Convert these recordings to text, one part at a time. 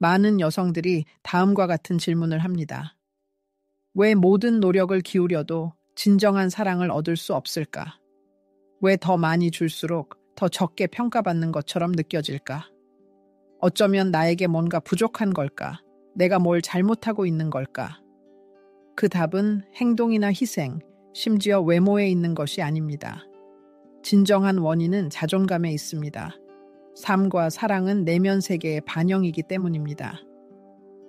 많은 여성들이 다음과 같은 질문을 합니다. 왜 모든 노력을 기울여도 진정한 사랑을 얻을 수 없을까? 왜 더 많이 줄수록 더 적게 평가받는 것처럼 느껴질까? 어쩌면 나에게 뭔가 부족한 걸까? 내가 뭘 잘못하고 있는 걸까? 그 답은 행동이나 희생, 심지어 외모에 있는 것이 아닙니다. 진정한 원인은 자존감에 있습니다. 삶과 사랑은 내면 세계의 반영이기 때문입니다.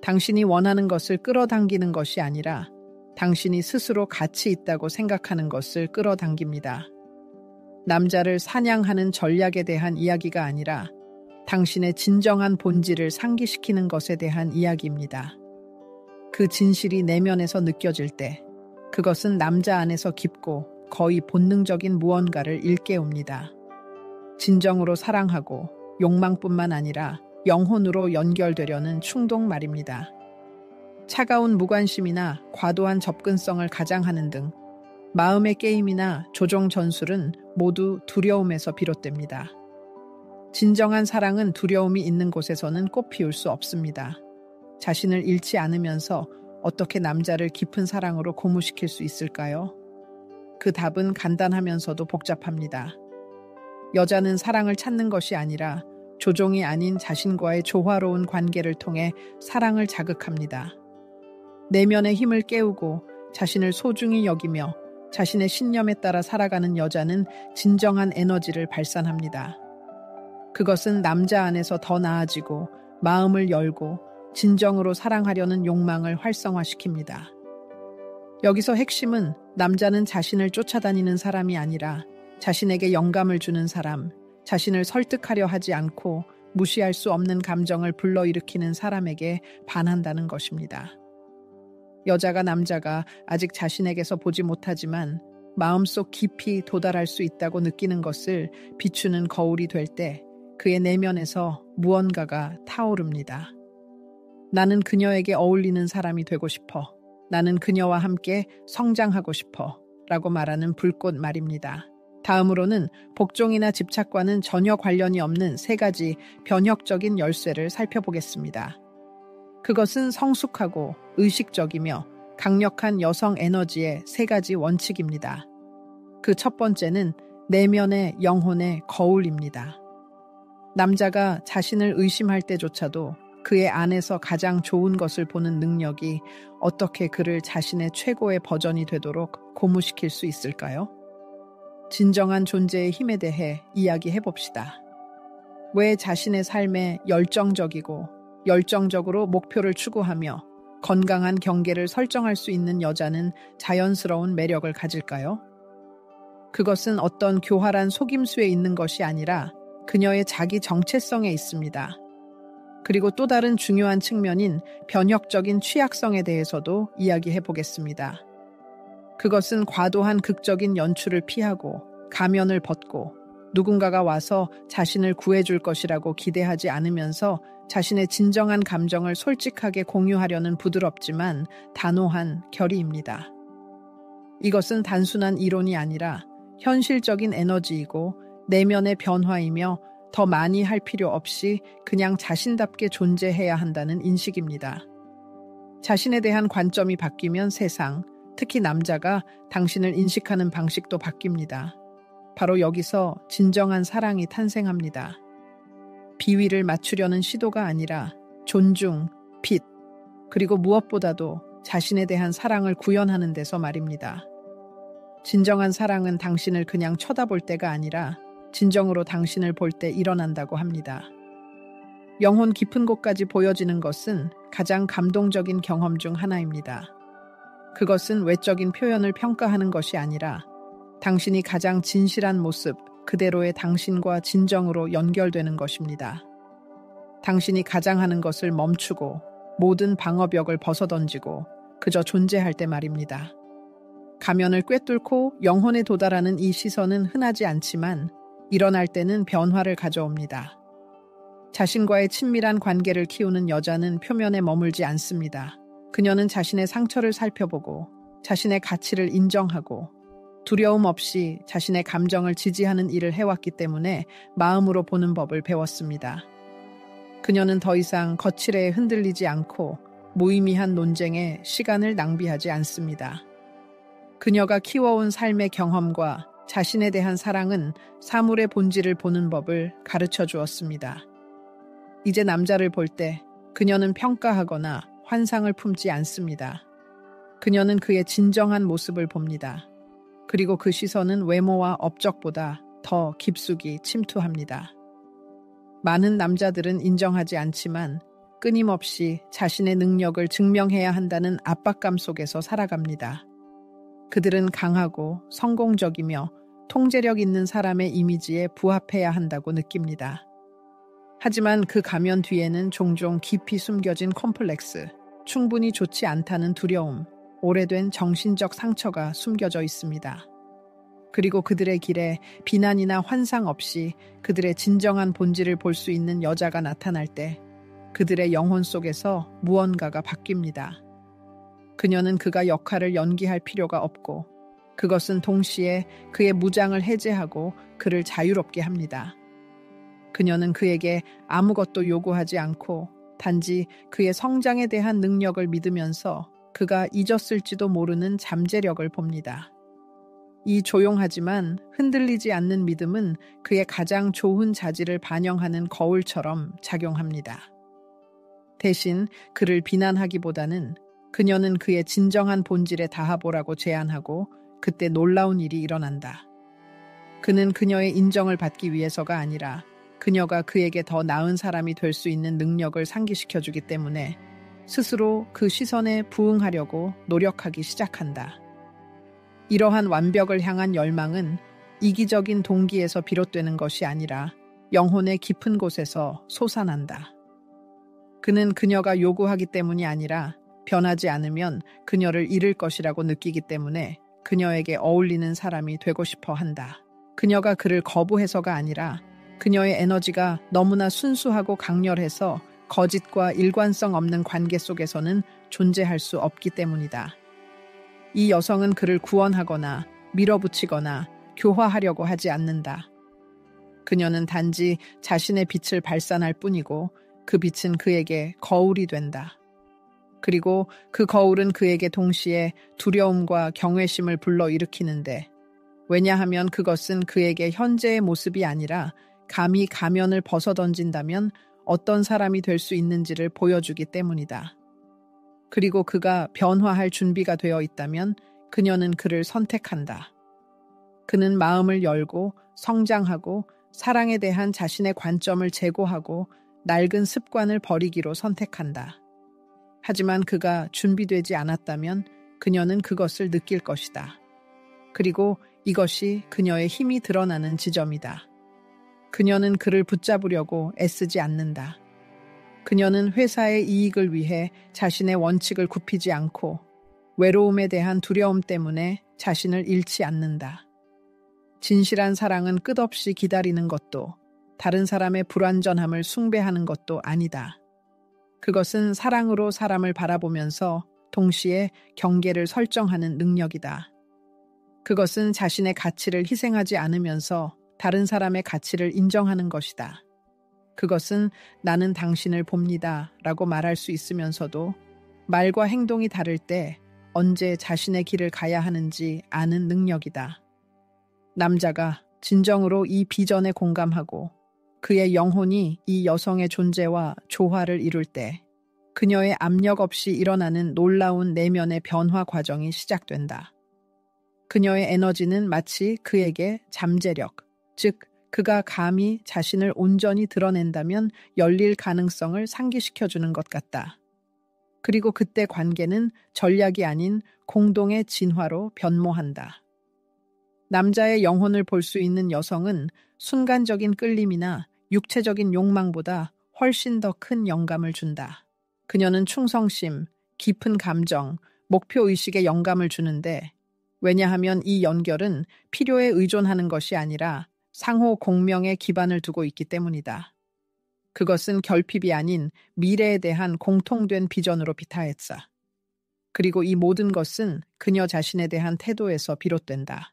당신이 원하는 것을 끌어당기는 것이 아니라 당신이 스스로 가치 있다고 생각하는 것을 끌어당깁니다. 남자를 사냥하는 전략에 대한 이야기가 아니라 당신의 진정한 본질을 상기시키는 것에 대한 이야기입니다. 그 진실이 내면에서 느껴질 때 그것은 남자 안에서 깊고 거의 본능적인 무언가를 일깨웁니다. 진정으로 사랑하고 욕망뿐만 아니라 영혼으로 연결되려는 충동 말입니다. 차가운 무관심이나 과도한 접근성을 가장하는 등 마음의 게임이나 조종 전술은 모두 두려움에서 비롯됩니다. 진정한 사랑은 두려움이 있는 곳에서는 꽃 피울 수 없습니다. 자신을 잃지 않으면서 어떻게 남자를 깊은 사랑으로 고무시킬 수 있을까요? 그 답은 간단하면서도 복잡합니다. 여자는 사랑을 찾는 것이 아니라 조종이 아닌 자신과의 조화로운 관계를 통해 사랑을 자극합니다. 내면의 힘을 깨우고 자신을 소중히 여기며 자신의 신념에 따라 살아가는 여자는 진정한 에너지를 발산합니다. 그것은 남자 안에서 더 나아지고 마음을 열고 진정으로 사랑하려는 욕망을 활성화시킵니다. 여기서 핵심은 남자는 자신을 쫓아다니는 사람이 아니라 자신에게 영감을 주는 사람, 자신을 설득하려 하지 않고 무시할 수 없는 감정을 불러일으키는 사람에게 반한다는 것입니다. 여자가 남자가 아직 자신에게서 보지 못하지만 마음속 깊이 도달할 수 있다고 느끼는 것을 비추는 거울이 될 때 그의 내면에서 무언가가 타오릅니다. 나는 그녀에게 어울리는 사람이 되고 싶어. 나는 그녀와 함께 성장하고 싶어. 라고 말하는 불꽃 말입니다. 다음으로는 복종이나 집착과는 전혀 관련이 없는 세 가지 변혁적인 열쇠를 살펴보겠습니다. 그것은 성숙하고 의식적이며 강력한 여성 에너지의 세 가지 원칙입니다. 그 첫 번째는 내면의 영혼의 거울입니다. 남자가 자신을 의심할 때조차도 그의 안에서 가장 좋은 것을 보는 능력이 어떻게 그를 자신의 최고의 버전이 되도록 고무시킬 수 있을까요? 진정한 존재의 힘에 대해 이야기해 봅시다. 왜 자신의 삶에 열정적으로 목표를 추구하며 건강한 경계를 설정할 수 있는 여자는 자연스러운 매력을 가질까요? 그것은 어떤 교활한 속임수에 있는 것이 아니라 그녀의 자기 정체성에 있습니다. 그리고 또 다른 중요한 측면인 변혁적인 취약성에 대해서도 이야기해 보겠습니다. 그것은 과도한 극적인 연출을 피하고 가면을 벗고 누군가가 와서 자신을 구해줄 것이라고 기대하지 않으면서 자신의 진정한 감정을 솔직하게 공유하려는 부드럽지만 단호한 결의입니다. 이것은 단순한 이론이 아니라 현실적인 에너지이고 내면의 변화이며 더 많이 할 필요 없이 그냥 자신답게 존재해야 한다는 인식입니다. 자신에 대한 관점이 바뀌면 세상, 특히 남자가 당신을 인식하는 방식도 바뀝니다. 바로 여기서 진정한 사랑이 탄생합니다. 비위를 맞추려는 시도가 아니라 존중, 핏, 그리고 무엇보다도 자신에 대한 사랑을 구현하는 데서 말입니다. 진정한 사랑은 당신을 그냥 쳐다볼 때가 아니라 진정으로 당신을 볼 때 일어난다고 합니다. 영혼 깊은 곳까지 보여지는 것은 가장 감동적인 경험 중 하나입니다. 그것은 외적인 표현을 평가하는 것이 아니라 당신이 가장 진실한 모습, 그대로의 당신과 진정으로 연결되는 것입니다. 당신이 가장 하는 것을 멈추고 모든 방어벽을 벗어던지고 그저 존재할 때 말입니다. 가면을 꿰뚫고 영혼에 도달하는 이 시선은 흔하지 않지만 일어날 때는 변화를 가져옵니다. 자신과의 친밀한 관계를 키우는 여자는 표면에 머물지 않습니다. 그녀는 자신의 상처를 살펴보고 자신의 가치를 인정하고 두려움 없이 자신의 감정을 지지하는 일을 해왔기 때문에 마음으로 보는 법을 배웠습니다. 그녀는 더 이상 거칠에 흔들리지 않고 무의미한 논쟁에 시간을 낭비하지 않습니다. 그녀가 키워온 삶의 경험과 자신에 대한 사랑은 사물의 본질을 보는 법을 가르쳐 주었습니다. 이제 남자를 볼 때 그녀는 평가하거나 환상을 품지 않습니다. 그녀는 그의 진정한 모습을 봅니다. 그리고 그 시선은 외모와 업적보다 더 깊숙이 침투합니다. 많은 남자들은 인정하지 않지만 끊임없이 자신의 능력을 증명해야 한다는 압박감 속에서 살아갑니다. 그들은 강하고 성공적이며 통제력 있는 사람의 이미지에 부합해야 한다고 느낍니다. 하지만 그 가면 뒤에는 종종 깊이 숨겨진 컴플렉스, 충분히 좋지 않다는 두려움, 오래된 정신적 상처가 숨겨져 있습니다. 그리고 그들의 길에 비난이나 환상 없이 그들의 진정한 본질을 볼 수 있는 여자가 나타날 때 그들의 영혼 속에서 무언가가 바뀝니다. 그녀는 그가 역할을 연기할 필요가 없고 그것은 동시에 그의 무장을 해제하고 그를 자유롭게 합니다. 그녀는 그에게 아무것도 요구하지 않고 단지 그의 성장에 대한 능력을 믿으면서 그가 잊었을지도 모르는 잠재력을 봅니다. 이 조용하지만 흔들리지 않는 믿음은 그의 가장 좋은 자질을 반영하는 거울처럼 작용합니다. 대신 그를 비난하기보다는 그녀는 그의 진정한 본질에 닿아보라고 제안하고 그때 놀라운 일이 일어난다. 그는 그녀의 인정을 받기 위해서가 아니라 그녀가 그에게 더 나은 사람이 될 수 있는 능력을 상기시켜주기 때문에 스스로 그 시선에 부응하려고 노력하기 시작한다. 이러한 완벽을 향한 열망은 이기적인 동기에서 비롯되는 것이 아니라 영혼의 깊은 곳에서 솟아난다. 그는 그녀가 요구하기 때문이 아니라 변하지 않으면 그녀를 잃을 것이라고 느끼기 때문에 그녀에게 어울리는 사람이 되고 싶어 한다. 그녀가 그를 거부해서가 아니라 그녀의 에너지가 너무나 순수하고 강렬해서 거짓과 일관성 없는 관계 속에서는 존재할 수 없기 때문이다. 이 여성은 그를 구원하거나 밀어붙이거나 교화하려고 하지 않는다. 그녀는 단지 자신의 빛을 발산할 뿐이고 그 빛은 그에게 거울이 된다. 그리고 그 거울은 그에게 동시에 두려움과 경외심을 불러일으키는데 왜냐하면 그것은 그에게 현재의 모습이 아니라 감히 가면을 벗어던진다면 어떤 사람이 될 수 있는지를 보여주기 때문이다. 그리고 그가 변화할 준비가 되어 있다면 그녀는 그를 선택한다. 그는 마음을 열고 성장하고 사랑에 대한 자신의 관점을 제고하고 낡은 습관을 버리기로 선택한다. 하지만 그가 준비되지 않았다면 그녀는 그것을 느낄 것이다. 그리고 이것이 그녀의 힘이 드러나는 지점이다. 그녀는 그를 붙잡으려고 애쓰지 않는다. 그녀는 회사의 이익을 위해 자신의 원칙을 굽히지 않고 외로움에 대한 두려움 때문에 자신을 잃지 않는다. 진실한 사랑은 끝없이 기다리는 것도 다른 사람의 불완전함을 숭배하는 것도 아니다. 그것은 사랑으로 사람을 바라보면서 동시에 경계를 설정하는 능력이다. 그것은 자신의 가치를 희생하지 않으면서 다른 사람의 가치를 인정하는 것이다. 그것은 나는 당신을 봅니다 라고 말할 수 있으면서도 말과 행동이 다를 때 언제 자신의 길을 가야 하는지 아는 능력이다. 남자가 진정으로 이 비전에 공감하고 그의 영혼이 이 여성의 존재와 조화를 이룰 때 그녀의 압력 없이 일어나는 놀라운 내면의 변화 과정이 시작된다. 그녀의 에너지는 마치 그에게 잠재력, 즉 그가 감히 자신을 온전히 드러낸다면 열릴 가능성을 상기시켜주는 것 같다. 그리고 그때 관계는 전략이 아닌 공동의 진화로 변모한다. 남자의 영혼을 볼 수 있는 여성은 순간적인 끌림이나 육체적인 욕망보다 훨씬 더 큰 영감을 준다. 그녀는 충성심, 깊은 감정, 목표의식에 영감을 주는데 왜냐하면 이 연결은 필요에 의존하는 것이 아니라 상호 공명의 기반을 두고 있기 때문이다. 그것은 결핍이 아닌 미래에 대한 공통된 비전으로 비타했어. 그리고 이 모든 것은 그녀 자신에 대한 태도에서 비롯된다.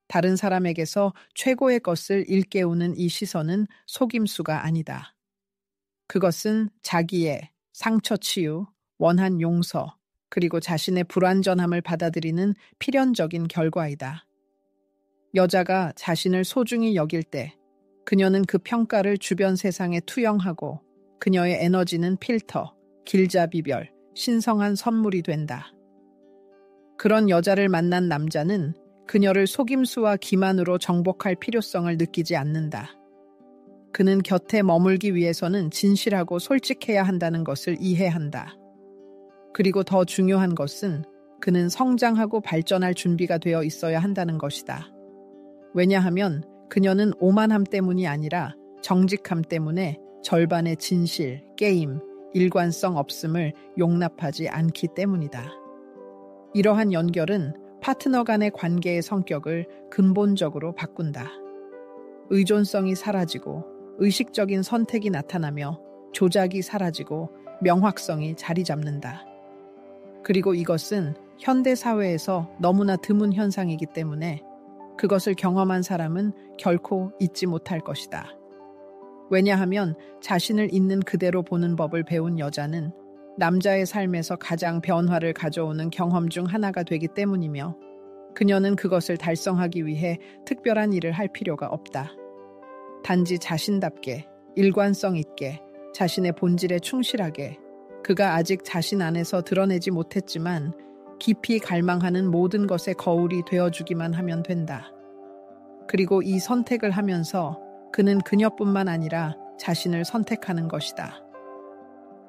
다른 사람에게서 최고의 것을 일깨우는 이 시선은 속임수가 아니다. 그것은 자기의 상처 치유, 원한 용서, 그리고 자신의 불완전함을 받아들이는 필연적인 결과이다. 여자가 자신을 소중히 여길 때 그녀는 그 평가를 주변 세상에 투영하고 그녀의 에너지는 필터, 길자비별, 신성한 선물이 된다. 그런 여자를 만난 남자는 그녀를 속임수와 기만으로 정복할 필요성을 느끼지 않는다. 그는 곁에 머물기 위해서는 진실하고 솔직해야 한다는 것을 이해한다. 그리고 더 중요한 것은 그는 성장하고 발전할 준비가 되어 있어야 한다는 것이다. 왜냐하면 그녀는 오만함 때문이 아니라 정직함 때문에 절반의 진실, 게임, 일관성 없음을 용납하지 않기 때문이다. 이러한 연결은 파트너 간의 관계의 성격을 근본적으로 바꾼다. 의존성이 사라지고 의식적인 선택이 나타나며 조작이 사라지고 명확성이 자리 잡는다. 그리고 이것은 현대 사회에서 너무나 드문 현상이기 때문에 그것을 경험한 사람은 결코 잊지 못할 것이다. 왜냐하면 자신을 있는 그대로 보는 법을 배운 여자는 남자의 삶에서 가장 변화를 가져오는 경험 중 하나가 되기 때문이며 그녀는 그것을 달성하기 위해 특별한 일을 할 필요가 없다. 단지 자신답게, 일관성 있게, 자신의 본질에 충실하게, 그가 아직 자신 안에서 드러내지 못했지만 깊이 갈망하는 모든 것의 거울이 되어주기만 하면 된다. 그리고 이 선택을 하면서 그는 그녀뿐만 아니라 자신을 선택하는 것이다.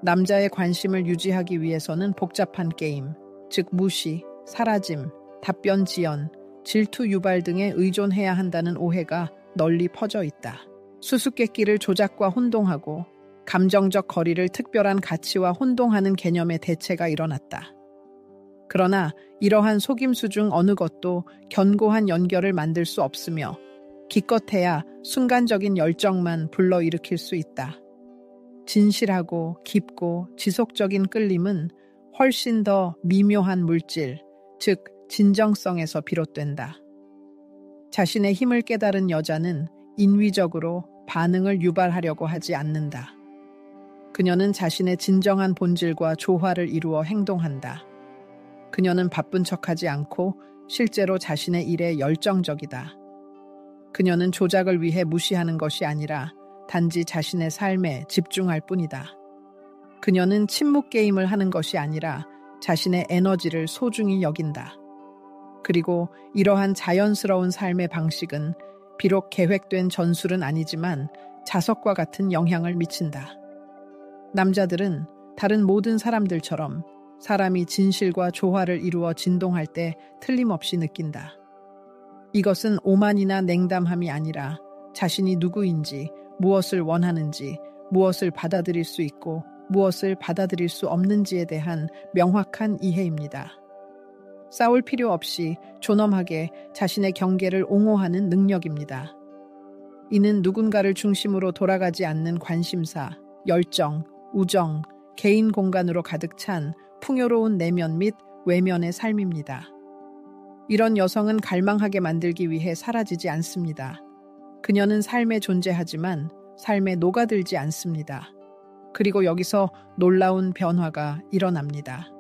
남자의 관심을 유지하기 위해서는 복잡한 게임, 즉 무시, 사라짐, 답변 지연, 질투 유발 등에 의존해야 한다는 오해가 널리 퍼져 있다. 수수께끼를 조작과 혼동하고 감정적 거리를 특별한 가치와 혼동하는 개념의 대체가 일어났다. 그러나 이러한 속임수 중 어느 것도 견고한 연결을 만들 수 없으며 기껏해야 순간적인 열정만 불러일으킬 수 있다. 진실하고 깊고 지속적인 끌림은 훨씬 더 미묘한 물질, 즉 진정성에서 비롯된다. 자신의 힘을 깨달은 여자는 인위적으로 반응을 유발하려고 하지 않는다. 그녀는 자신의 진정한 본질과 조화를 이루어 행동한다. 그녀는 바쁜 척하지 않고 실제로 자신의 일에 열정적이다. 그녀는 조작을 위해 무시하는 것이 아니라 단지 자신의 삶에 집중할 뿐이다. 그녀는 침묵 게임을 하는 것이 아니라 자신의 에너지를 소중히 여긴다. 그리고 이러한 자연스러운 삶의 방식은 비록 계획된 전술은 아니지만 자석과 같은 영향을 미친다. 남자들은 다른 모든 사람들처럼 사람이 진실과 조화를 이루어 진동할 때 틀림없이 느낀다. 이것은 오만이나 냉담함이 아니라 자신이 누구인지, 무엇을 원하는지, 무엇을 받아들일 수 있고 무엇을 받아들일 수 없는지에 대한 명확한 이해입니다. 싸울 필요 없이 존엄하게 자신의 경계를 옹호하는 능력입니다. 이는 누군가를 중심으로 돌아가지 않는 관심사, 열정, 우정, 개인 공간으로 가득 찬 풍요로운 내면 및 외면의 삶입니다. 이런 여성은 갈망하게 만들기 위해 사라지지 않습니다. 그녀는 삶에 존재하지만 삶에 녹아들지 않습니다. 그리고 여기서 놀라운 변화가 일어납니다.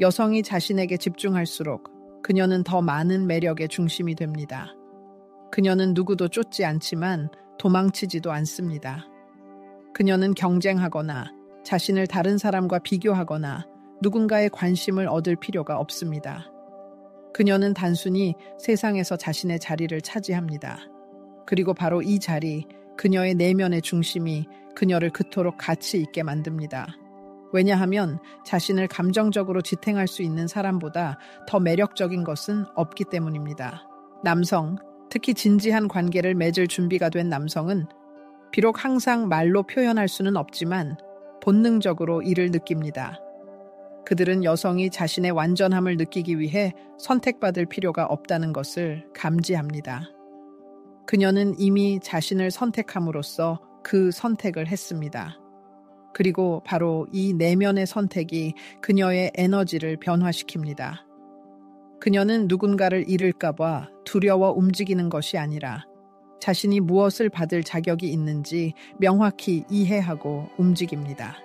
여성이 자신에게 집중할수록 그녀는 더 많은 매력의 중심이 됩니다. 그녀는 누구도 쫓지 않지만 도망치지도 않습니다. 그녀는 경쟁하거나 자신을 다른 사람과 비교하거나 누군가의 관심을 얻을 필요가 없습니다. 그녀는 단순히 세상에서 자신의 자리를 차지합니다. 그리고 바로 이 자리, 그녀의 내면의 중심이 그녀를 그토록 가치 있게 만듭니다. 왜냐하면 자신을 감정적으로 지탱할 수 있는 사람보다 더 매력적인 것은 없기 때문입니다. 남성, 특히 진지한 관계를 맺을 준비가 된 남성은 비록 항상 말로 표현할 수는 없지만 본능적으로 이를 느낍니다. 그들은 여성이 자신의 완전함을 느끼기 위해 선택받을 필요가 없다는 것을 감지합니다. 그녀는 이미 자신을 선택함으로써 그 선택을 했습니다. 그리고 바로 이 내면의 선택이 그녀의 에너지를 변화시킵니다. 그녀는 누군가를 잃을까봐 두려워 움직이는 것이 아니라 자신이 무엇을 받을 자격이 있는지 명확히 이해하고 움직입니다.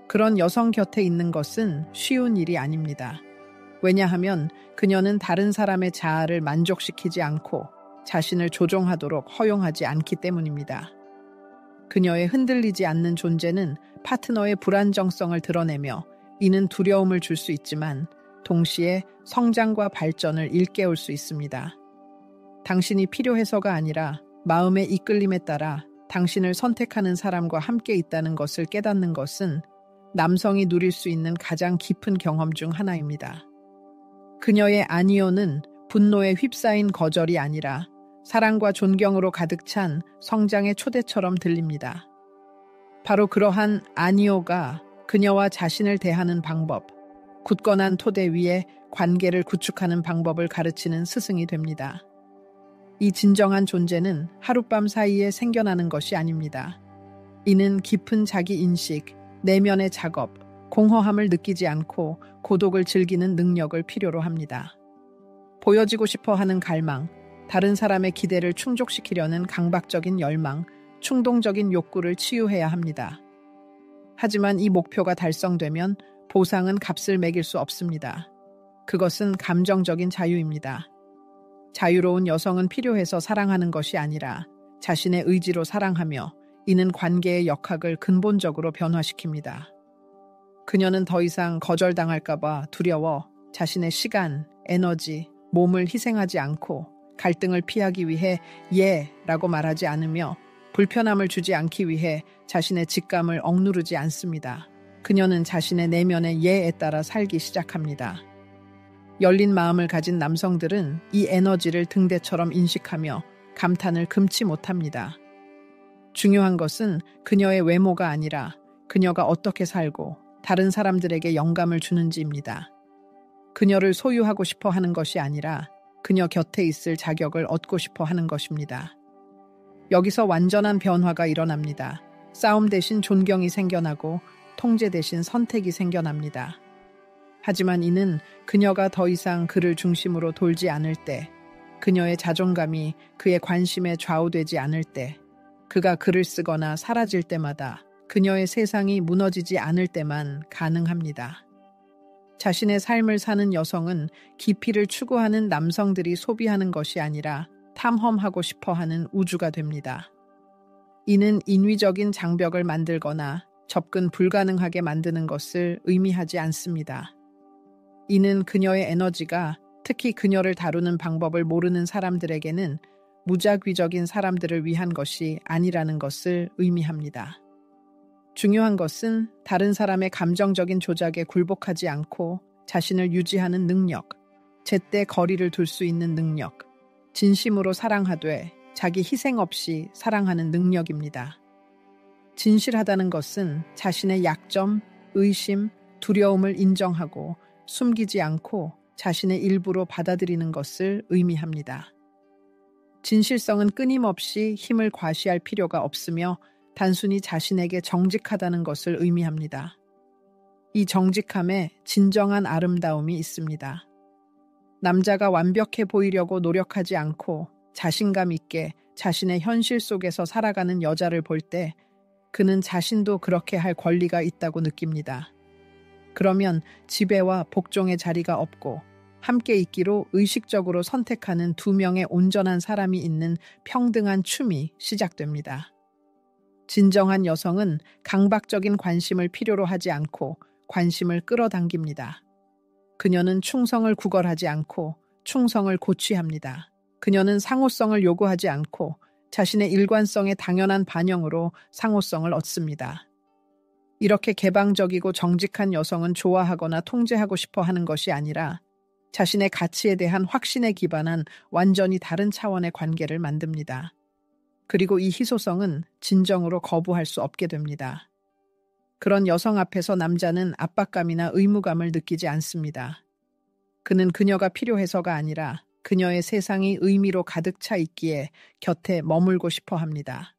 그런 여성 곁에 있는 것은 쉬운 일이 아닙니다. 왜냐하면 그녀는 다른 사람의 자아를 만족시키지 않고 자신을 조종하도록 허용하지 않기 때문입니다. 그녀의 흔들리지 않는 존재는 파트너의 불안정성을 드러내며 이는 두려움을 줄 수 있지만 동시에 성장과 발전을 일깨울 수 있습니다. 당신이 필요해서가 아니라 마음의 이끌림에 따라 당신을 선택하는 사람과 함께 있다는 것을 깨닫는 것은 남성이 누릴 수 있는 가장 깊은 경험 중 하나입니다. 그녀의 아니오는 분노에 휩싸인 거절이 아니라 사랑과 존경으로 가득 찬 성장의 초대처럼 들립니다. 바로 그러한 아니오가 그녀와 자신을 대하는 방법, 굳건한 토대 위에 관계를 구축하는 방법을 가르치는 스승이 됩니다. 이 진정한 존재는 하룻밤 사이에 생겨나는 것이 아닙니다. 이는 깊은 자기인식, 내면의 작업, 공허함을 느끼지 않고 고독을 즐기는 능력을 필요로 합니다. 보여지고 싶어 하는 갈망, 다른 사람의 기대를 충족시키려는 강박적인 열망, 충동적인 욕구를 치유해야 합니다. 하지만 이 목표가 달성되면 보상은 값을 매길 수 없습니다. 그것은 감정적인 자유입니다. 자유로운 여성은 필요해서 사랑하는 것이 아니라 자신의 의지로 사랑하며 이는 관계의 역학을 근본적으로 변화시킵니다. 그녀는 더 이상 거절당할까봐 두려워 자신의 시간, 에너지, 몸을 희생하지 않고 갈등을 피하기 위해 라고 말하지 않으며 불편함을 주지 않기 위해 자신의 직감을 억누르지 않습니다. 그녀는 자신의 내면의 예에 따라 살기 시작합니다. 열린 마음을 가진 남성들은 이 에너지를 등대처럼 인식하며 감탄을 금치 못합니다. 중요한 것은 그녀의 외모가 아니라 그녀가 어떻게 살고 다른 사람들에게 영감을 주는지입니다. 그녀를 소유하고 싶어 하는 것이 아니라 그녀 곁에 있을 자격을 얻고 싶어 하는 것입니다. 여기서 완전한 변화가 일어납니다. 싸움 대신 존경이 생겨나고 통제 대신 선택이 생겨납니다. 하지만 이는 그녀가 더 이상 그를 중심으로 돌지 않을 때, 그녀의 자존감이 그의 관심에 좌우되지 않을 때, 그가 글을 쓰거나 사라질 때마다 그녀의 세상이 무너지지 않을 때만 가능합니다. 자신의 삶을 사는 여성은 깊이를 추구하는 남성들이 소비하는 것이 아니라 탐험하고 싶어 하는 우주가 됩니다. 이는 인위적인 장벽을 만들거나 접근 불가능하게 만드는 것을 의미하지 않습니다. 이는 그녀의 에너지가 특히 그녀를 다루는 방법을 모르는 사람들에게는 무작위적인 사람들을 위한 것이 아니라는 것을 의미합니다. 중요한 것은 다른 사람의 감정적인 조작에 굴복하지 않고 자신을 유지하는 능력, 제때 거리를 둘 수 있는 능력, 진심으로 사랑하되 자기 희생 없이 사랑하는 능력입니다. 진실하다는 것은 자신의 약점, 의심, 두려움을 인정하고 숨기지 않고 자신의 일부로 받아들이는 것을 의미합니다. 진실성은 끊임없이 힘을 과시할 필요가 없으며 단순히 자신에게 정직하다는 것을 의미합니다. 이 정직함에 진정한 아름다움이 있습니다. 남자가 완벽해 보이려고 노력하지 않고 자신감 있게 자신의 현실 속에서 살아가는 여자를 볼 때 그는 자신도 그렇게 할 권리가 있다고 느낍니다. 그러면 지배와 복종의 자리가 없고 함께 있기로 의식적으로 선택하는 두 명의 온전한 사람이 있는 평등한 춤이 시작됩니다. 진정한 여성은 강박적인 관심을 필요로 하지 않고 관심을 끌어당깁니다. 그녀는 충성을 구걸하지 않고 충성을 고취합니다. 그녀는 상호성을 요구하지 않고 자신의 일관성의 당연한 반영으로 상호성을 얻습니다. 이렇게 개방적이고 정직한 여성은 좋아하거나 통제하고 싶어 하는 것이 아니라 자신의 가치에 대한 확신에 기반한 완전히 다른 차원의 관계를 만듭니다. 그리고 이 희소성은 진정으로 거부할 수 없게 됩니다. 그런 여성 앞에서 남자는 압박감이나 의무감을 느끼지 않습니다. 그는 그녀가 필요해서가 아니라 그녀의 세상이 의미로 가득 차 있기에 곁에 머물고 싶어 합니다.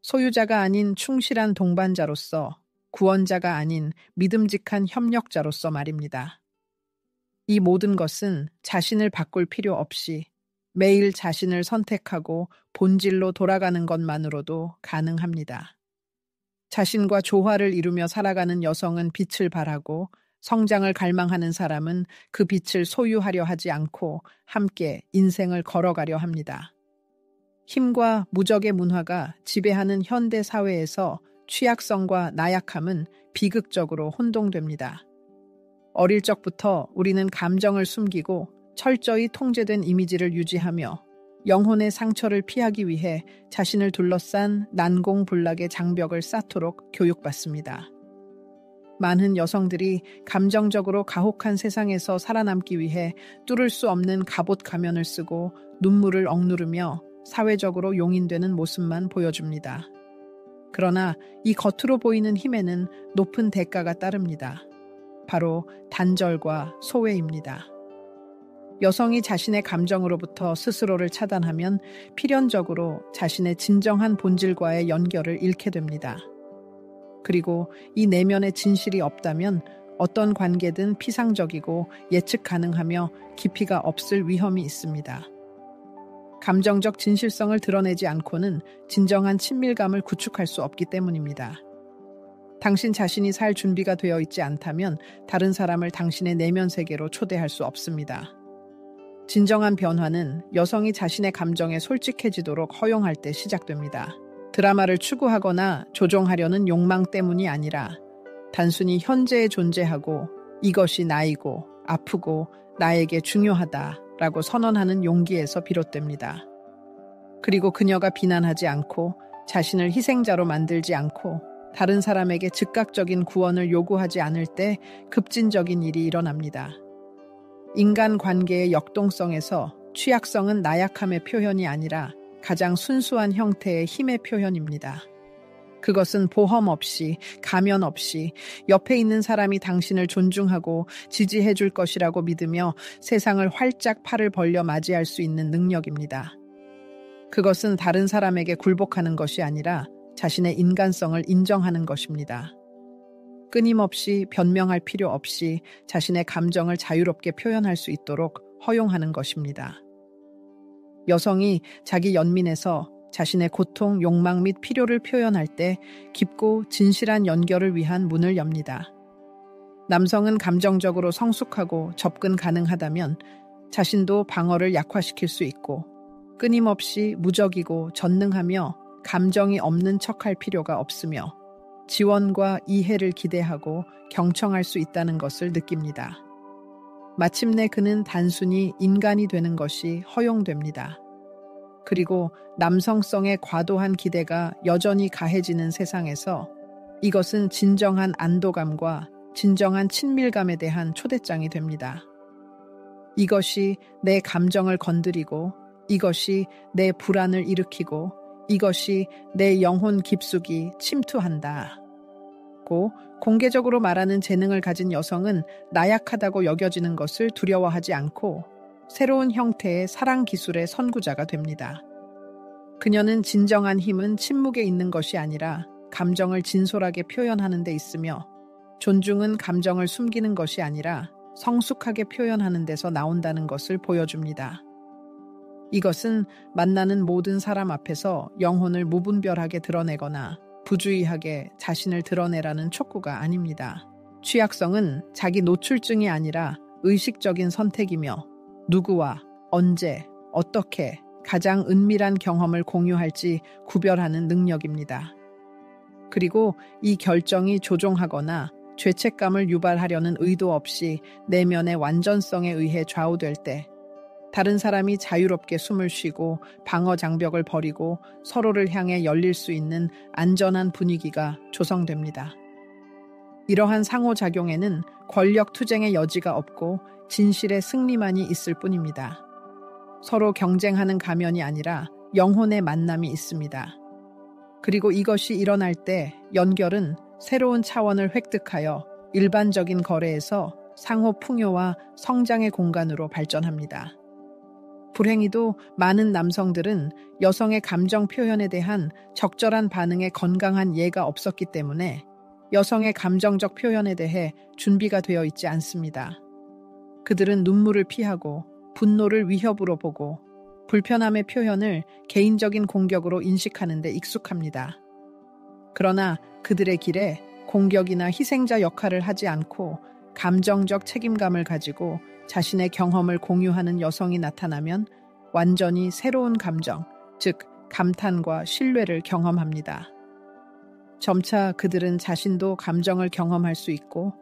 소유자가 아닌 충실한 동반자로서, 구원자가 아닌 믿음직한 협력자로서 말입니다. 이 모든 것은 자신을 바꿀 필요 없이 매일 자신을 선택하고 본질로 돌아가는 것만으로도 가능합니다. 자신과 조화를 이루며 살아가는 여성은 빛을 발하고 성장을 갈망하는 사람은 그 빛을 소유하려 하지 않고 함께 인생을 걸어가려 합니다. 힘과 무적의 문화가 지배하는 현대 사회에서 취약성과 나약함은 비극적으로 혼동됩니다. 어릴 적부터 우리는 감정을 숨기고 철저히 통제된 이미지를 유지하며 영혼의 상처를 피하기 위해 자신을 둘러싼 난공불락의 장벽을 쌓도록 교육받습니다. 많은 여성들이 감정적으로 가혹한 세상에서 살아남기 위해 뚫을 수 없는 갑옷 가면을 쓰고 눈물을 억누르며 사회적으로 용인되는 모습만 보여줍니다. 그러나 이 겉으로 보이는 힘에는 높은 대가가 따릅니다. 바로 단절과 소외입니다. 여성이 자신의 감정으로부터 스스로를 차단하면 필연적으로 자신의 진정한 본질과의 연결을 잃게 됩니다. 그리고 이 내면의 진실이 없다면 어떤 관계든 피상적이고 예측 가능하며 깊이가 없을 위험이 있습니다. 감정적 진실성을 드러내지 않고는 진정한 친밀감을 구축할 수 없기 때문입니다. 당신 자신이 살 준비가 되어 있지 않다면 다른 사람을 당신의 내면 세계로 초대할 수 없습니다. 진정한 변화는 여성이 자신의 감정에 솔직해지도록 허용할 때 시작됩니다. 드라마를 추구하거나 조종하려는 욕망 때문이 아니라 단순히 현재에 존재하고 이것이 나이고 아프고 나에게 중요하다라고 선언하는 용기에서 비롯됩니다. 그리고 그녀가 비난하지 않고 자신을 희생자로 만들지 않고 다른 사람에게 즉각적인 구원을 요구하지 않을 때 급진적인 일이 일어납니다. 인간 관계의 역동성에서 취약성은 나약함의 표현이 아니라 가장 순수한 형태의 힘의 표현입니다. 그것은 보험 없이, 가면 없이 옆에 있는 사람이 당신을 존중하고 지지해 줄 것이라고 믿으며 세상을 활짝 팔을 벌려 맞이할 수 있는 능력입니다. 그것은 다른 사람에게 굴복하는 것이 아니라 자신의 인간성을 인정하는 것입니다. 끊임없이 변명할 필요 없이 자신의 감정을 자유롭게 표현할 수 있도록 허용하는 것입니다. 여성이 자기 연민에서 자신의 고통, 욕망 및 필요를 표현할 때 깊고 진실한 연결을 위한 문을 엽니다. 남성은 감정적으로 성숙하고 접근 가능하다면 자신도 방어를 약화시킬 수 있고 끊임없이 무적이고 전능하며 감정이 없는 척할 필요가 없으며 지원과 이해를 기대하고 경청할 수 있다는 것을 느낍니다. 마침내 그는 단순히 인간이 되는 것이 허용됩니다. 그리고 남성성의 과도한 기대가 여전히 가해지는 세상에서 이것은 진정한 안도감과 진정한 친밀감에 대한 초대장이 됩니다. 이것이 내 감정을 건드리고 이것이 내 불안을 일으키고 이것이 내 영혼 깊숙이 침투한다. 고 공개적으로 말하는 재능을 가진 여성은 나약하다고 여겨지는 것을 두려워하지 않고 새로운 형태의 사랑 기술의 선구자가 됩니다. 그녀는 진정한 힘은 침묵에 있는 것이 아니라 감정을 진솔하게 표현하는 데 있으며 존중은 감정을 숨기는 것이 아니라 성숙하게 표현하는 데서 나온다는 것을 보여줍니다. 이것은 만나는 모든 사람 앞에서 영혼을 무분별하게 드러내거나 부주의하게 자신을 드러내라는 촉구가 아닙니다. 취약성은 자기 노출증이 아니라 의식적인 선택이며 누구와 언제, 어떻게 가장 은밀한 경험을 공유할지 구별하는 능력입니다. 그리고 이 결정이 조종하거나 죄책감을 유발하려는 의도 없이 내면의 완전성에 의해 좌우될 때 다른 사람이 자유롭게 숨을 쉬고 방어 장벽을 버리고 서로를 향해 열릴 수 있는 안전한 분위기가 조성됩니다. 이러한 상호작용에는 권력 투쟁의 여지가 없고 진실의 승리만이 있을 뿐입니다. 서로 경쟁하는 가면이 아니라 영혼의 만남이 있습니다. 그리고 이것이 일어날 때 연결은 새로운 차원을 획득하여 일반적인 거래에서 상호 풍요와 성장의 공간으로 발전합니다. 불행히도 많은 남성들은 여성의 감정 표현에 대한 적절한 반응에 건강한 예가 없었기 때문에 여성의 감정적 표현에 대해 준비가 되어 있지 않습니다. 그들은 눈물을 피하고 분노를 위협으로 보고 불편함의 표현을 개인적인 공격으로 인식하는 데 익숙합니다. 그러나 그들의 길에 공격이나 희생자 역할을 하지 않고 감정적 책임감을 가지고 자신의 경험을 공유하는 여성이 나타나면 완전히 새로운 감정, 즉 감탄과 신뢰를 경험합니다. 점차 그들은 자신도 감정을 경험할 수 있고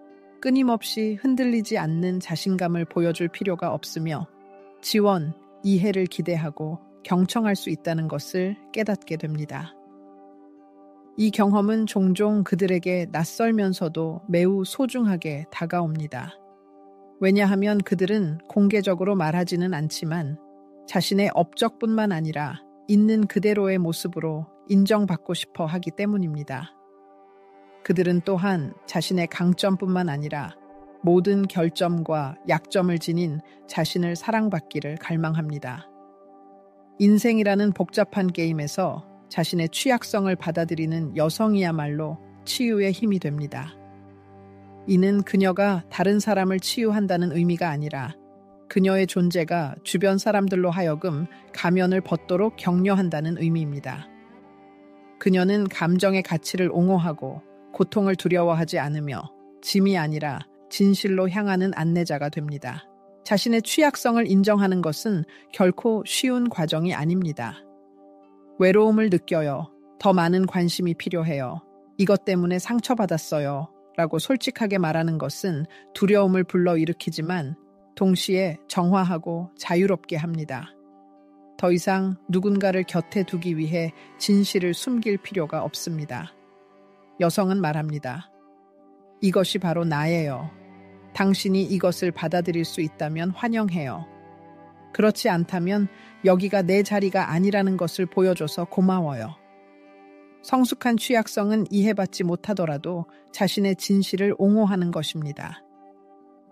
끊임없이 흔들리지 않는 자신감을 보여줄 필요가 없으며 지원, 이해를 기대하고 경청할 수 있다는 것을 깨닫게 됩니다. 이 경험은 종종 그들에게 낯설면서도 매우 소중하게 다가옵니다. 왜냐하면 그들은 공개적으로 말하지는 않지만 자신의 업적뿐만 아니라 있는 그대로의 모습으로 인정받고 싶어 하기 때문입니다. 그들은 또한 자신의 강점뿐만 아니라 모든 결점과 약점을 지닌 자신을 사랑받기를 갈망합니다. 인생이라는 복잡한 게임에서 자신의 취약성을 받아들이는 여성이야말로 치유의 힘이 됩니다. 이는 그녀가 다른 사람을 치유한다는 의미가 아니라 그녀의 존재가 주변 사람들로 하여금 가면을 벗도록 격려한다는 의미입니다. 그녀는 감정의 가치를 옹호하고 고통을 두려워하지 않으며 짐이 아니라 진실로 향하는 안내자가 됩니다. 자신의 취약성을 인정하는 것은 결코 쉬운 과정이 아닙니다. 외로움을 느껴요. 더 많은 관심이 필요해요. 이것 때문에 상처받았어요. 라고 솔직하게 말하는 것은 두려움을 불러일으키지만 동시에 정화하고 자유롭게 합니다. 더 이상 누군가를 곁에 두기 위해 진실을 숨길 필요가 없습니다. 여성은 말합니다. 이것이 바로 나예요. 당신이 이것을 받아들일 수 있다면 환영해요. 그렇지 않다면 여기가 내 자리가 아니라는 것을 보여줘서 고마워요. 성숙한 취약성은 이해받지 못하더라도 자신의 진실을 옹호하는 것입니다.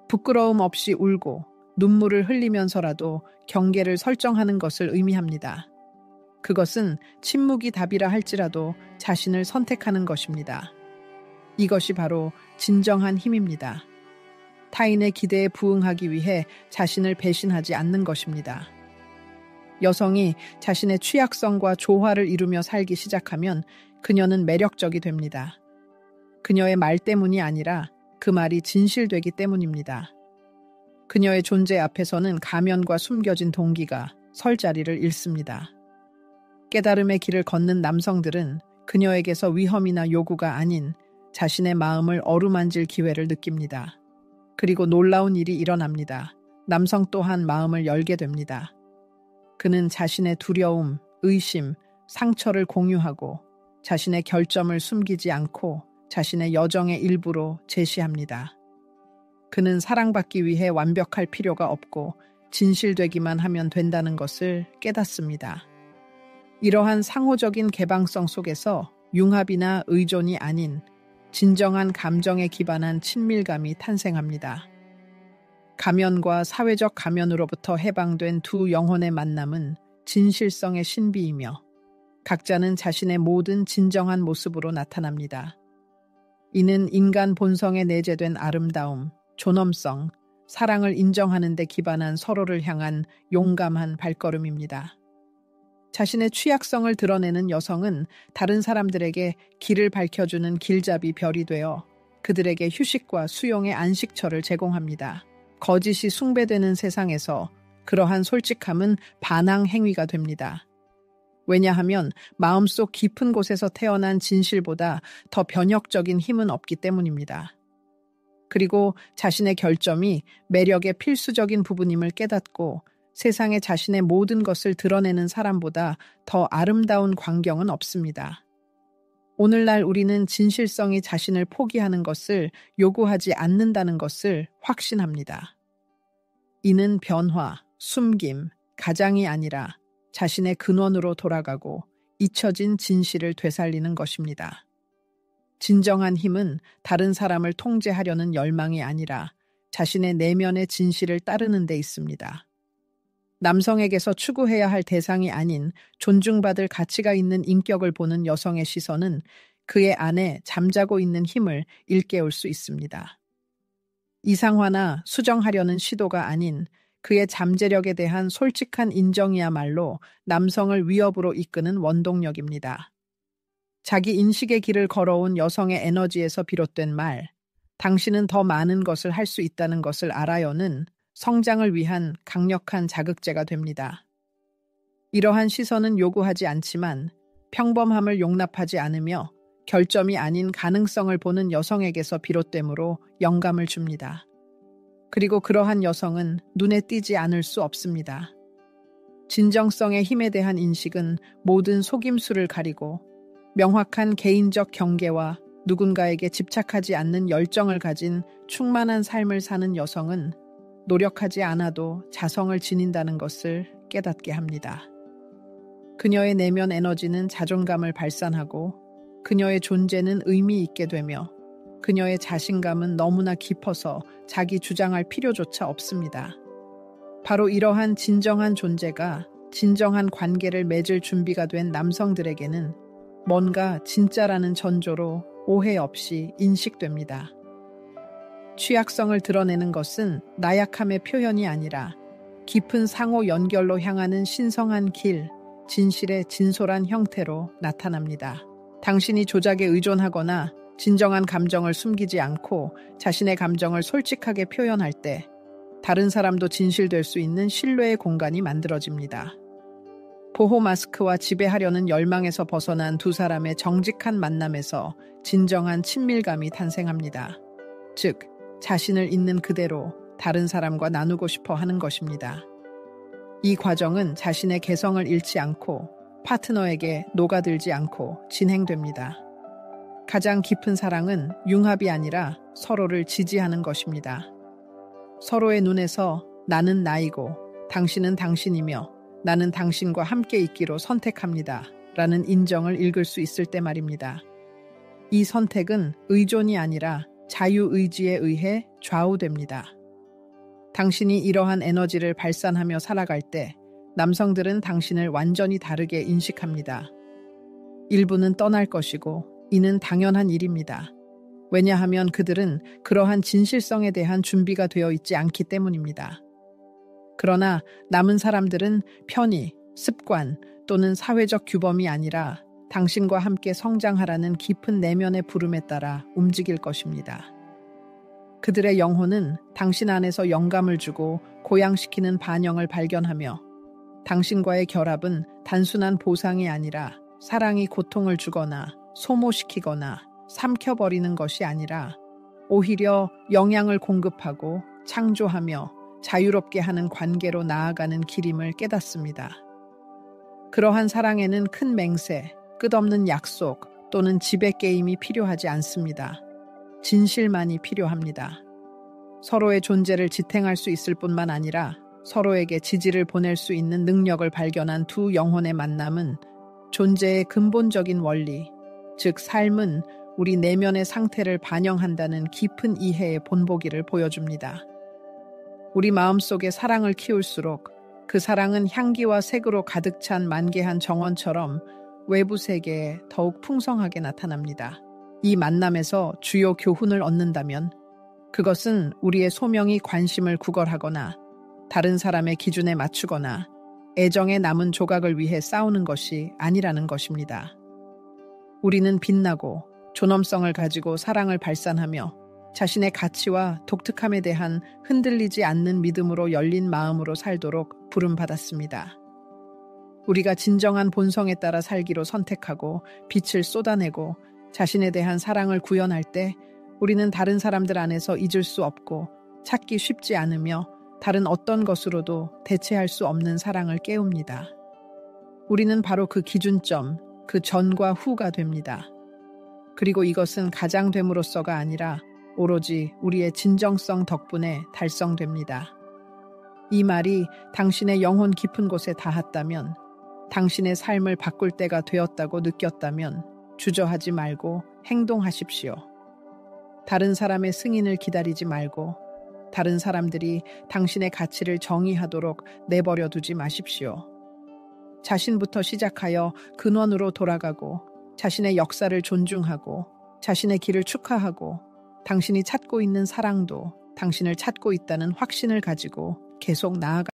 부끄러움 없이 울고 눈물을 흘리면서라도 경계를 설정하는 것을 의미합니다. 그것은 침묵이 답이라 할지라도 자신을 선택하는 것입니다. 이것이 바로 진정한 힘입니다. 타인의 기대에 부응하기 위해 자신을 배신하지 않는 것입니다. 여성이 자신의 취약성과 조화를 이루며 살기 시작하면 그녀는 매력적이 됩니다. 그녀의 말 때문이 아니라 그 말이 진실되기 때문입니다. 그녀의 존재 앞에서는 가면과 숨겨진 동기가 설 자리를 잃습니다. 깨달음의 길을 걷는 남성들은 그녀에게서 위험이나 요구가 아닌 자신의 마음을 어루만질 기회를 느낍니다. 그리고 놀라운 일이 일어납니다. 남성 또한 마음을 열게 됩니다. 그는 자신의 두려움, 의심, 상처를 공유하고 자신의 결점을 숨기지 않고 자신의 여정의 일부로 제시합니다. 그는 사랑받기 위해 완벽할 필요가 없고 진실되기만 하면 된다는 것을 깨닫습니다. 이러한 상호적인 개방성 속에서 융합이나 의존이 아닌 진정한 감정에 기반한 친밀감이 탄생합니다. 가면과 사회적 가면으로부터 해방된 두 영혼의 만남은 진실성의 신비이며 각자는 자신의 모든 진정한 모습으로 나타납니다. 이는 인간 본성에 내재된 아름다움, 존엄성, 사랑을 인정하는 데 기반한 서로를 향한 용감한 발걸음입니다. 자신의 취약성을 드러내는 여성은 다른 사람들에게 길을 밝혀주는 길잡이 별이 되어 그들에게 휴식과 수용의 안식처를 제공합니다. 거짓이 숭배되는 세상에서 그러한 솔직함은 반항 행위가 됩니다. 왜냐하면 마음속 깊은 곳에서 태어난 진실보다 더 변혁적인 힘은 없기 때문입니다. 그리고 자신의 결점이 매력의 필수적인 부분임을 깨닫고 세상에 자신의 모든 것을 드러내는 사람보다 더 아름다운 광경은 없습니다. 오늘날 우리는 진실성이 자신을 포기하는 것을 요구하지 않는다는 것을 확신합니다. 이는 변화, 숨김, 가장이 아니라 자신의 근원으로 돌아가고 잊혀진 진실을 되살리는 것입니다. 진정한 힘은 다른 사람을 통제하려는 열망이 아니라 자신의 내면의 진실을 따르는 데 있습니다. 남성에게서 추구해야 할 대상이 아닌 존중받을 가치가 있는 인격을 보는 여성의 시선은 그의 안에 잠자고 있는 힘을 일깨울 수 있습니다. 이상화나 수정하려는 시도가 아닌 그의 잠재력에 대한 솔직한 인정이야말로 남성을 위협으로 이끄는 원동력입니다. 자기 인식의 길을 걸어온 여성의 에너지에서 비롯된 말, 당신은 더 많은 것을 할 수 있다는 것을 알아요는 성장을 위한 강력한 자극제가 됩니다. 이러한 시선은 요구하지 않지만 평범함을 용납하지 않으며 결점이 아닌 가능성을 보는 여성에게서 비롯되므로 영감을 줍니다. 그리고 그러한 여성은 눈에 띄지 않을 수 없습니다. 진정성의 힘에 대한 인식은 모든 속임수를 가리고 명확한 개인적 경계와 누군가에게 집착하지 않는 열정을 가진 충만한 삶을 사는 여성은 노력하지 않아도 자성을 지닌다는 것을 깨닫게 합니다. 그녀의 내면 에너지는 자존감을 발산하고 그녀의 존재는 의미 있게 되며 그녀의 자신감은 너무나 깊어서 자기 주장할 필요조차 없습니다. 바로 이러한 진정한 존재가 진정한 관계를 맺을 준비가 된 남성들에게는 뭔가 진짜라는 전조로 오해 없이 인식됩니다. 취약성을 드러내는 것은 나약함의 표현이 아니라 깊은 상호 연결로 향하는 신성한 길, 진실의 진솔한 형태로 나타납니다. 당신이 조작에 의존하거나 진정한 감정을 숨기지 않고 자신의 감정을 솔직하게 표현할 때 다른 사람도 진실될 수 있는 신뢰의 공간이 만들어집니다. 보호 마스크와 지배하려는 열망에서 벗어난 두 사람의 정직한 만남에서 진정한 친밀감이 탄생합니다. 즉, 자신을 있는 그대로 다른 사람과 나누고 싶어 하는 것입니다. 이 과정은 자신의 개성을 잃지 않고 파트너에게 녹아들지 않고 진행됩니다. 가장 깊은 사랑은 융합이 아니라 서로를 지지하는 것입니다. 서로의 눈에서 나는 나이고 당신은 당신이며 나는 당신과 함께 있기로 선택합니다. 라는 인정을 읽을 수 있을 때 말입니다. 이 선택은 의존이 아니라 자유의지에 의해 좌우됩니다. 당신이 이러한 에너지를 발산하며 살아갈 때 남성들은 당신을 완전히 다르게 인식합니다. 일부는 떠날 것이고 이는 당연한 일입니다. 왜냐하면 그들은 그러한 진실성에 대한 준비가 되어 있지 않기 때문입니다. 그러나 남은 사람들은 편의, 습관 또는 사회적 규범이 아니라 당신과 함께 성장하라는 깊은 내면의 부름에 따라 움직일 것입니다. 그들의 영혼은 당신 안에서 영감을 주고 고양시키는 반영을 발견하며 당신과의 결합은 단순한 보상이 아니라 사랑이 고통을 주거나 소모시키거나 삼켜버리는 것이 아니라 오히려 영향을 공급하고 창조하며 자유롭게 하는 관계로 나아가는 길임을 깨닫습니다. 그러한 사랑에는 큰 맹세, 끝없는 약속 또는 지배게임이 필요하지 않습니다. 진실만이 필요합니다. 서로의 존재를 지탱할 수 있을 뿐만 아니라 서로에게 지지를 보낼 수 있는 능력을 발견한 두 영혼의 만남은 존재의 근본적인 원리, 즉 삶은 우리 내면의 상태를 반영한다는 깊은 이해의 본보기를 보여줍니다. 우리 마음속에 사랑을 키울수록 그 사랑은 향기와 색으로 가득 찬 만개한 정원처럼 외부 세계에 더욱 풍성하게 나타납니다. 이 만남에서 주요 교훈을 얻는다면 그것은 우리의 소명이 관심을 구걸하거나 다른 사람의 기준에 맞추거나 애정에 남은 조각을 위해 싸우는 것이 아니라는 것입니다. 우리는 빛나고 존엄성을 가지고 사랑을 발산하며 자신의 가치와 독특함에 대한 흔들리지 않는 믿음으로 열린 마음으로 살도록 부름받았습니다. 우리가 진정한 본성에 따라 살기로 선택하고 빛을 쏟아내고 자신에 대한 사랑을 구현할 때 우리는 다른 사람들 안에서 잊을 수 없고 찾기 쉽지 않으며 다른 어떤 것으로도 대체할 수 없는 사랑을 깨웁니다. 우리는 바로 그 기준점, 그 전과 후가 됩니다. 그리고 이것은 가장됨으로써가 아니라 오로지 우리의 진정성 덕분에 달성됩니다. 이 말이 당신의 영혼 깊은 곳에 닿았다면, 당신의 삶을 바꿀 때가 되었다고 느꼈다면 주저하지 말고 행동하십시오. 다른 사람의 승인을 기다리지 말고 다른 사람들이 당신의 가치를 정의하도록 내버려 두지 마십시오. 자신부터 시작하여 근원으로 돌아가고 자신의 역사를 존중하고 자신의 길을 축하하고 당신이 찾고 있는 사랑도 당신을 찾고 있다는 확신을 가지고 계속 나아가